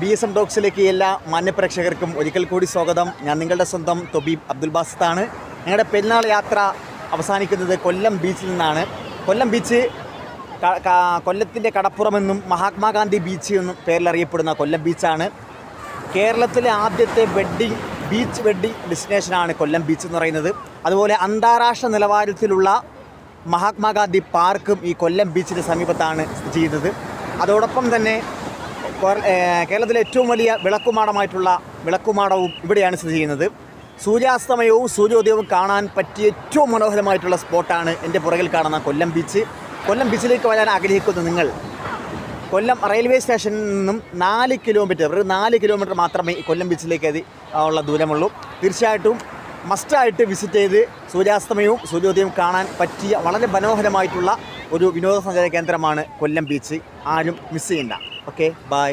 BSM ടോക്സിലേക്ക് എല്ലാ മാന്യപ്രേക്ഷകർക്കും ഒരിക്കൽ കൂടി സ്വാഗതം. ഞാൻ നിങ്ങളുടെ സ്വന്തം തൊബീബ് അബ്ദുൽ ബാസിത്താണ്. ഞങ്ങളുടെ പെരുന്നാൾ യാത്ര അവസാനിക്കുന്നത് കൊല്ലം ബീച്ചിൽ നിന്നാണ്. കൊല്ലം ബീച്ച് കൊല്ലത്തിൻ്റെ കടപ്പുറമെന്നും മഹാത്മാഗാന്ധി ബീച്ച് എന്നും പേരിലറിയപ്പെടുന്ന കൊല്ലം ബീച്ചാണ്. കേരളത്തിലെ ആദ്യത്തെ ബീച്ച് വെഡ്ഡിംഗ് ഡെസ്റ്റിനേഷനാണ് കൊല്ലം ബീച്ച് എന്ന് പറയുന്നത്. അതുപോലെ അന്താരാഷ്ട്ര നിലവാരത്തിലുള്ള മഹാത്മാഗാന്ധി പാർക്കും ഈ കൊല്ലം ബീച്ചിന് സമീപത്താണ് സ്ഥിതി ചെയ്യുന്നത്. അതോടൊപ്പം തന്നെ കേരളത്തിലെ ഏറ്റവും വലിയ വിളക്കുമാടവും ഇവിടെയാണ് സ്ഥിതി ചെയ്യുന്നത്. സൂര്യാസ്തമയവും സൂര്യോദയവും കാണാൻ പറ്റിയ ഏറ്റവും മനോഹരമായിട്ടുള്ള സ്പോട്ടാണ് എൻ്റെ പുറകിൽ കാണുന്ന കൊല്ലം ബീച്ച്. കൊല്ലം ബീച്ചിലേക്ക് വരാൻ ആഗ്രഹിക്കുന്ന നിങ്ങൾ കൊല്ലം റെയിൽവേ സ്റ്റേഷനിൽ നിന്നും 4 കിലോമീറ്റർ മാത്രമേ ഈ കൊല്ലം ബീച്ചിലേക്ക് ഉള്ള ദൂരമുള്ളൂ. തീർച്ചയായിട്ടും മസ്റ്റായിട്ട് വിസിറ്റ് ചെയ്ത് സൂര്യാസ്തമയവും സൂര്യോദയവും കാണാൻ പറ്റിയ വളരെ മനോഹരമായിട്ടുള്ള ഒരു വിനോദസഞ്ചാര കേന്ദ്രമാണ് കൊല്ലം ബീച്ച്. ആരും മിസ് ചെയ്യണ്ട. Okay, by.